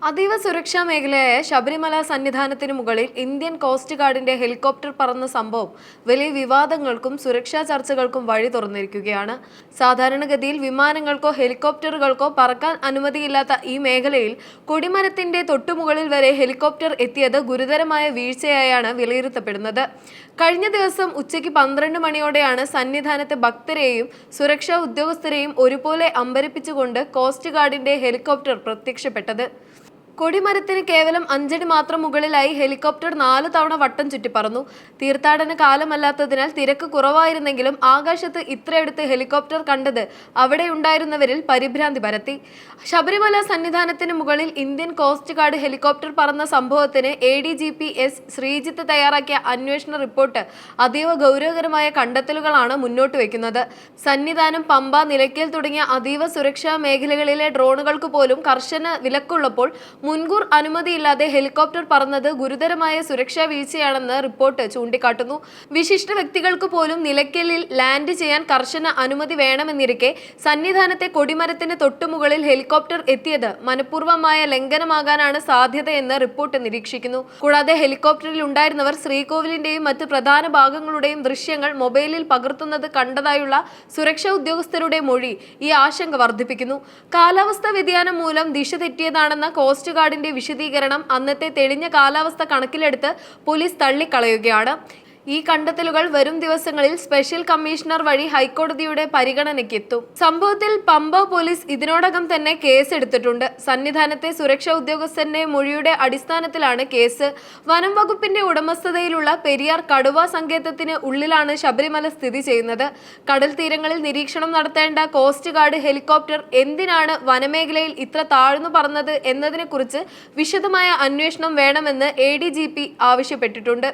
അതീവ സുരക്ഷാ മേഖലയായ ശബരിമല സന്നിധാനത്തിന് മുകളിൽ ഇന്ത്യൻ കോസ്റ്റ് ഗാർഡിന്റെ ഹെലികോപ്റ്റർ പറന്ന സംഭവം വലിയ വിവാദങ്ങൾക്കും സുരക്ഷാ ചർച്ചകൾക്കും വഴി തുറന്നിരിക്കുകയാണ്. സാധാരണഗതിയിൽ വിമാനങ്ങൾക്കോ ഹെലികോപ്റ്ററുകൾക്കോ പറക്കാൻ അനുമതിയില്ലാത്ത ഈ മേഖലയിൽ കൊടിമരത്തിന്റെ തൊട്ടുമുകളിൽ വരെ ഹെലികോപ്റ്റർ എത്തിയത് ഗുരുതരമായ വീഴ്ചയായാണ് വിലയിരുത്തപ്പെടുന്നത്. കഴിഞ്ഞ ദിവസം ഉച്ചയ്ക്ക് 12 മണിയോടെയാണ് സന്നിധാനത്തെ ഭക്തരെയും സുരക്ഷാ ഉദ്യോഗസ്ഥരെയും ഒരുപോലെ അമ്പരപ്പിച്ചുകൊണ്ട് കോസ്റ്റ് ഗാർഡിന്റെ ഹെലികോപ്റ്റർ പ്രത്യക്ഷപ്പെട്ടത്. കൊടിമരത്തിന് കേവലം 5 അടി മാത്രം മുകളിലായി ഹെലികോപ്റ്റർ 4 തവണ വട്ടം ചുറ്റി പറന്നു. തീർത്ഥാടന കാലമല്ലാത്തതിനാൽ തിരക്ക് കുറവായിരുന്നെങ്കിലും ആകാശത്ത് ഇത്രയടുത്ത് ഹെലികോപ്റ്റർ കണ്ടത് അവിടെയുണ്ടായിരുന്നവരിൽ പരിഭ്രാന്തി പരത്തി. ശബരിമല സന്നിധാനത്തിന് മുകളിൽ ഇന്ത്യൻ കോസ്റ്റ് ഗാർഡ് ഹെലികോപ്റ്റർ പറന്ന സംഭവത്തിന് ADGP S ശ്രീജിത്ത് തയ്യാറാക്കിയ അന്വേഷണ റിപ്പോർട്ട് അതീവ ഗൗരവകരമായ കണ്ടെത്തലുകളാണ് മുന്നോട്ട് വയ്ക്കുന്നത്. സന്നിധാനം, പമ്പ, നിലയ്ക്കൽ തുടങ്ങിയ അതീവ സുരക്ഷാ മേഖലകളിലെ ഡ്രോണുകൾക്ക് പോലും കർശന വിലക്കുള്ളപ്പോൾ മുൻകൂർ അനുമതിയില്ലാതെ ഹെലികോപ്റ്റർ പറന്നത് ഗുരുതരമായ സുരക്ഷാ വീഴ്ചയാണെന്ന് റിപ്പോർട്ട് ചൂണ്ടിക്കാട്ടുന്നു. വിശിഷ്ട വ്യക്തികൾക്ക് പോലും നിലയ്ക്കലിൽ ലാൻഡ് ചെയ്യാൻ കർശന അനുമതി വേണമെന്നിരിക്കെ സന്നിധാനത്തെ കൊടിമരത്തിന് തൊട്ടുമുകളിൽ ഹെലികോപ്റ്റർ എത്തിയത് മനഃപൂർവ്വമായ ലംഘനമാകാനാണ് സാധ്യതയെന്ന് റിപ്പോർട്ട് നിരീക്ഷിക്കുന്നു. കൂടാതെ ഹെലികോപ്റ്ററിൽ ഉണ്ടായിരുന്നവർ ശ്രീകോവിലിന്റെയും മറ്റ് പ്രധാന ഭാഗങ്ങളുടെയും ദൃശ്യങ്ങൾ മൊബൈലിൽ പകർത്തുന്നത് കണ്ടതായുള്ള സുരക്ഷാ ഉദ്യോഗസ്ഥരുടെ മൊഴി ഈ ആശങ്ക വർദ്ധിപ്പിക്കുന്നു. കാലാവസ്ഥാ വ്യതിയാനം മൂലം ദിശ തെറ്റിയതാണെന്ന കോസ്റ്റ് ഗാർഡിന്റെ വിശദീകരണം അന്നത്തെ തെളിഞ്ഞ കാലാവസ്ഥ കണക്കിലെടുത്ത് പോലീസ് തള്ളിക്കളയുകയാണ്. ഈ കണ്ടെത്തലുകൾ വരും ദിവസങ്ങളിൽ സ്പെഷ്യൽ കമ്മീഷണർ വഴി ഹൈക്കോടതിയുടെ പരിഗണനയ്ക്കെത്തും. സംഭവത്തിൽ പമ്പ പോലീസ് ഇതിനോടകം തന്നെ കേസ് എടുത്തിട്ടുണ്ട്. സന്നിധാനത്തെ സുരക്ഷാ ഉദ്യോഗസ്ഥന്റെ മൊഴിയുടെ അടിസ്ഥാനത്തിലാണ് കേസ്. വനം വകുപ്പിന്റെ ഉടമസ്ഥതയിലുള്ള പെരിയാർ കടുവ സങ്കേതത്തിന് ഉള്ളിലാണ് ശബരിമല സ്ഥിതി ചെയ്യുന്നത്. കടൽ തീരങ്ങളിൽ നിരീക്ഷണം നടത്തേണ്ട കോസ്റ്റ് ഗാർഡ് ഹെലികോപ്റ്റർ എന്തിനാണ് വനമേഖലയിൽ ഇത്ര താഴ്ന്നു പറന്നത് എന്നതിനെക്കുറിച്ച് വിശദമായ അന്വേഷണം വേണമെന്ന് ADGP ആവശ്യപ്പെട്ടിട്ടുണ്ട്.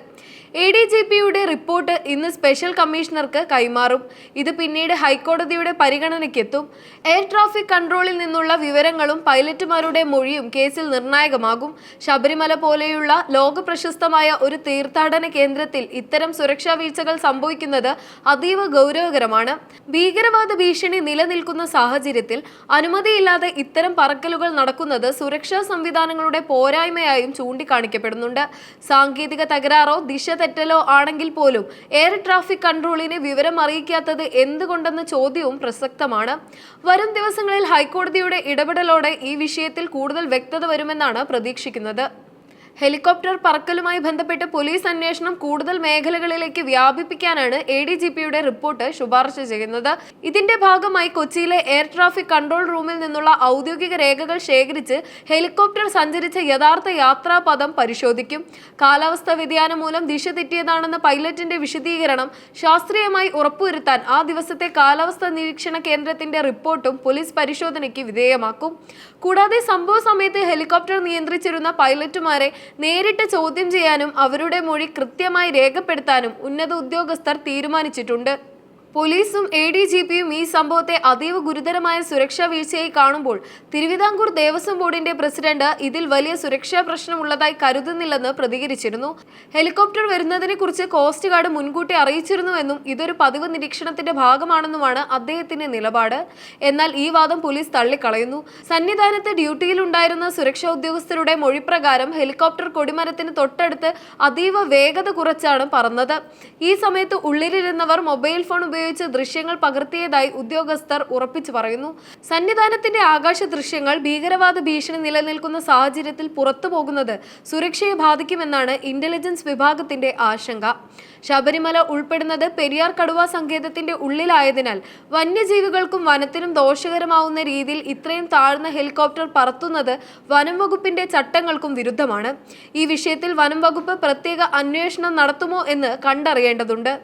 ADGPയുടെ റിപ്പോർട്ട് ഇന്ന് സ്പെഷ്യൽ കമ്മീഷണർക്ക് കൈമാറും. ഇത് പിന്നീട് ഹൈക്കോടതിയുടെ പരിഗണനയ്ക്കെത്തും. എയർ ട്രാഫിക് കൺട്രോളിൽ നിന്നുള്ള വിവരങ്ങളും പൈലറ്റുമാരുടെ മൊഴിയും കേസിൽ നിർണായകമാകും. ശബരിമല പോലെയുള്ള ലോക പ്രശസ്തമായ ഒരു തീർത്ഥാടന കേന്ദ്രത്തിൽ ഇത്തരം സുരക്ഷാ വീഴ്ചകൾ സംഭവിക്കുന്നത് അതീവ ഗൗരവകരമാണ്. ഭീകരവാദ ഭീഷണി നിലനിൽക്കുന്ന സാഹചര്യത്തിൽ അനുമതിയില്ലാതെ ഇത്തരം പറക്കലുകൾ നടക്കുന്നത് സുരക്ഷാ സംവിധാനങ്ങളുടെ പോരായ്മയായും ചൂണ്ടിക്കാണിക്കപ്പെടുന്നുണ്ട്. സാങ്കേതിക തകരാറോ ദിശ തെറ്റലോ ആണെങ്കിൽ പോലും എയർ ട്രാഫിക് കൺട്രോളിനെ വിവരം അറിയിക്കാത്തത് എന്തുകൊണ്ടെന്ന ചോദ്യവും പ്രസക്തമാണ്. വരും ദിവസങ്ങളിൽ ഹൈക്കോടതിയുടെ ഇടപെടലോടെ ഈ വിഷയത്തിൽ കൂടുതൽ വ്യക്തത വരുമെന്നാണ് പ്രതീക്ഷിക്കുന്നത്. ഹെലികോപ്റ്റർ പറക്കലുമായി ബന്ധപ്പെട്ട് പോലീസ് അന്വേഷണം കൂടുതൽ മേഖലകളിലേക്ക് വ്യാപിപ്പിക്കാനാണ് ADGPയുടെ റിപ്പോർട്ട് ശുപാർശ ചെയ്യുന്നത്. ഇതിന്റെ ഭാഗമായി കൊച്ചിയിലെ എയർ ട്രാഫിക് കൺട്രോൾ റൂമിൽ നിന്നുള്ള ഔദ്യോഗിക രേഖകൾ ശേഖരിച്ച് ഹെലികോപ്റ്റർ സഞ്ചരിച്ച യഥാർത്ഥ യാത്രാപഥം പരിശോധിക്കും. കാലാവസ്ഥാ വ്യതിയാനം മൂലം ദിശ തെറ്റിയതാണെന്ന പൈലറ്റിന്റെ വിശദീകരണം ശാസ്ത്രീയമായി ഉറപ്പുവരുത്താൻ ആ ദിവസത്തെ കാലാവസ്ഥാ നിരീക്ഷണ കേന്ദ്രത്തിന്റെ റിപ്പോർട്ടും പോലീസ് പരിശോധനയ്ക്ക് വിധേയമാക്കും. കൂടാതെ സംഭവ സമയത്ത് ഹെലികോപ്റ്റർ നിയന്ത്രിച്ചിരുന്ന പൈലറ്റുമാരെ നേരിട്ട് ചോദ്യം ചെയ്യാനും അവരുടെ മൊഴി കൃത്യമായി രേഖപ്പെടുത്താനും ഉന്നത ഉദ്യോഗസ്ഥർ തീരുമാനിച്ചിട്ടുണ്ട്. പോലീസും ADGPയും ഈ സംഭവത്തെ അതീവ ഗുരുതരമായ സുരക്ഷാ വീഴ്ചയായി കാണുമ്പോൾ തിരുവിതാംകൂർ ദേവസ്വം ബോർഡിന്റെ പ്രസിഡന്റ് ഇതിൽ വലിയ സുരക്ഷാ പ്രശ്നമുള്ളതായി കരുതുന്നില്ലെന്ന് പ്രതികരിച്ചിരുന്നു. ഹെലികോപ്റ്റർ വരുന്നതിനെ കുറിച്ച് കോസ്റ്റ് ഗാർഡ് മുൻകൂട്ടി അറിയിച്ചിരുന്നുവെന്നും ഇതൊരു പതിവ് നിരീക്ഷണത്തിന്റെ ഭാഗമാണെന്നുമാണ് അദ്ദേഹത്തിന്റെ നിലപാട്. എന്നാൽ ഈ വാദം പോലീസ് തള്ളിക്കളയുന്നു. സന്നിധാനത്ത് ഡ്യൂട്ടിയിലുണ്ടായിരുന്ന സുരക്ഷാ ഉദ്യോഗസ്ഥരുടെ മൊഴിപ്രകാരം ഹെലികോപ്റ്റർ കൊടിമരത്തിന് തൊട്ടടുത്ത് അതീവ വേഗത കുറച്ചാണ് പറന്നത്. ഈ സമയത്ത് ഉള്ളിലിരുന്നവർ മൊബൈൽ ഫോൺ ഉപയോഗിച്ച് ദൃശ്യങ്ങൾ പകർത്തിയതായി ഉദ്യോഗസ്ഥർ ഉറപ്പിച്ചു പറയുന്നു. സന്നിധാനത്തിന്റെ ആകാശ ദൃശ്യങ്ങൾ ഭീകരവാദ ഭീഷണി നിലനിൽക്കുന്ന സാഹചര്യത്തിൽ പുറത്തു പോകുന്നത് സുരക്ഷയെ ബാധിക്കുമെന്നാണ് ഇന്റലിജൻസ് വിഭാഗത്തിന്റെ ആശങ്ക. ശബരിമല ഉൾപ്പെടുന്നത് പെരിയാർ കടുവ സങ്കേതത്തിന്റെ ഉള്ളിലായതിനാൽ വന്യജീവികൾക്കും വനത്തിനും ദോഷകരമാവുന്ന രീതിയിൽ ഇത്രയും താഴ്ന്ന ഹെലികോപ്റ്റർ പറത്തുന്നത് വനം വകുപ്പിന്റെ ചട്ടങ്ങൾക്കും വിരുദ്ധമാണ്. ഈ വിഷയത്തിൽ വനം വകുപ്പ് പ്രത്യേക അന്വേഷണം നടത്തുമോ എന്ന് കണ്ടറിയേണ്ടതുണ്ട്.